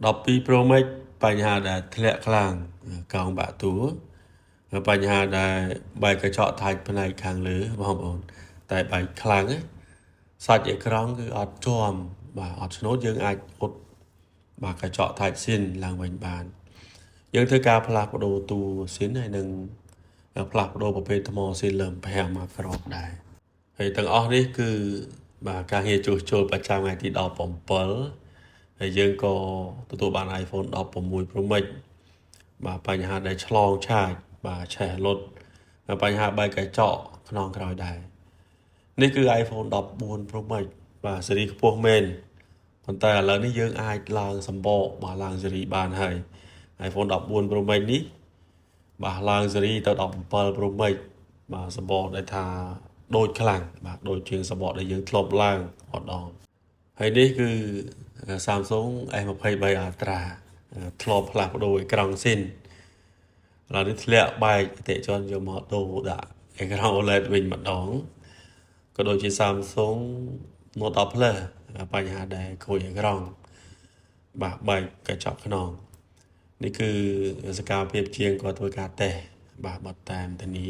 12 Pro Max បញ្ហាដែលធ្លាក់ខ្លាំងកោងបាក់តួបញ្ហាដែលបែកកញ្ចក់ថាច់ផ្នែកខាងលើបងប្អូនតែបែកខ្លាំងសាច់អេក្រង់គឺអត់ជាប់បាទអត់ឆ្នូតយើងអាចអ៊ុតបាទកញ្ចក់ថាច់ស៊ីនឡើងវិញបានយើងធ្វើការផ្លាស់ប្ដូរតួស៊ីនហើយនឹងផ្លាស់ប្ដូរប្រភេទថ្មស៊ីនលើ5មកក្របដែរហើយទាំងអស់នេះគឺបាទការងារជួសជុលប្រចាំថ្ងៃទី17ហើយយើងក៏ទទួលបាន iPhone 16 Pro Max បាទបញ្ហាដែលឆ្លងឆាតបាទឆេះលុតបញ្ហាបែកកញ្ចក់ខ្នងក្រោយដែរនេះគឺ iPhone 14 Pro Max បាទស៊េរីខ្ពស់មែនប៉ុន្តែឥឡូវនេះយើងអាចឡើងសម្បកបាទឡើងស៊េរីបានហើយ iPhone 14 Pro Max នេះបាទឡើងស៊េរីទៅ17 Pro Max បាទសម្បកដែលថាដូចខ្លាំងបាទដូចជាងសម្បកដែលយើងធ្លាប់ឡើងម្ដងហើយនេះគឺ Samsung S23 Ultra ធ្លាប់ផ្លាស់ប្ដូរអេក្រង់ស៊ីនឥឡូវនេះធ្លាក់បែកអតិជនយកមកដូរដាក់អេក្រង់ OLED វិញម្ដងក៏ដូចជា Samsung Note 10 Plus បញ្ហាដែលខូចអេក្រង់បាទបែកកញ្ចក់ខ្នងនេះគឺសកម្មភាពជាងគាត់ធ្វើការតេស្តបាទបត់តាមធានា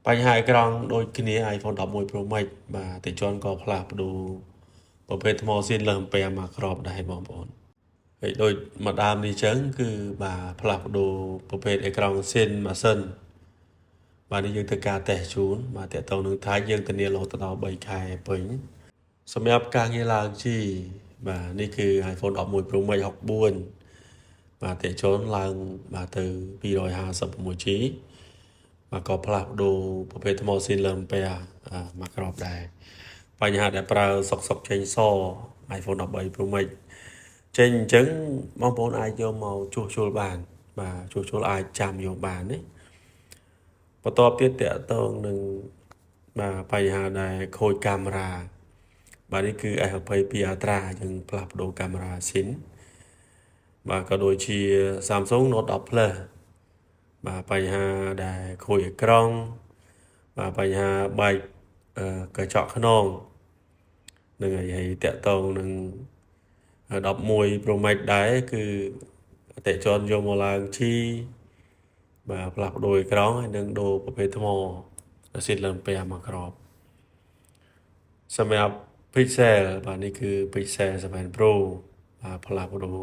បញ្ហាអេក្រង់ដូចគ្នា iPhone 11 Pro Max បាទអតិជនក៏ផ្លាស់ប្ដូរប្រភេទថ្មស៊ីនលើ5មកក្របដែរបងប្អូនហើយដូចម្ដាមនេះចឹងគឺបាទផ្លាស់ប្ដូរប្រភេទអេក្រង់ស៊ីនម៉ាស៊ីនបាទនេះយើងធ្វើការតេស្តជូនបាទតើតើនឹងថាយើងធានារហូតដល់3ខែពេញសម្រាប់ការងារឡើងជីបាទនេះគឺ iPhone 11 Pro Max 64បាទតេជូនឡើងបាទទៅ 256G បាទក៏ផ្លាស់ប្ដូរប្រភេទថ្មស៊ីនលើមកក្របដែរបញ្ហាដែលប្រើសុកចេញស iPhone 13 Pro Max ចេញអញ្ចឹងបងប្អូនអាចយកមកជួសជុលបានបាទជួសជុលអាចចាំយកបានណាបន្ទាប់ទៀតតកតងនឹងបាទបញ្ហាដែលខូចកាមេរ៉ាបាទនេះគឺ S22 Ultra យើងផ្លាស់ប្ដូរកាមេរ៉ាស៊ីនបាទក៏ដូចជា Samsung Note 10 Plus បាទបញ្ហាដែលខូចអេក្រង់បាទបញ្ហាបែកកញ្ចក់ខ្នងនឹងហើយតកតងនឹង11 Pro Max ដែរគឺអតិជនយកមកឡើងជីបាទផ្លាស់ប្ដូរអេក្រង់ហើយនឹងដូរប្រភេទថ្មស៊ីនលើ5មកក្របសម្រាប់ Pixel បាទនេះគឺ Pixel 7 Pro បាទផ្លាស់ប្ដូរ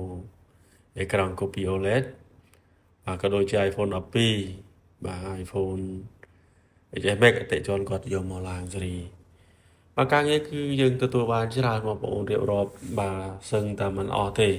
អេក្រង់ Copy OLED បាទក៏ដូចជា iPhone 12បាទ iPhone XS Max អតិជនគាត់យកមកឡើងស៊េរីបាទការងារគឺយើងទទួលបានច្រើនបងប្អូនរៀបរាប់បាទសឹងតែមិនអស់ទេ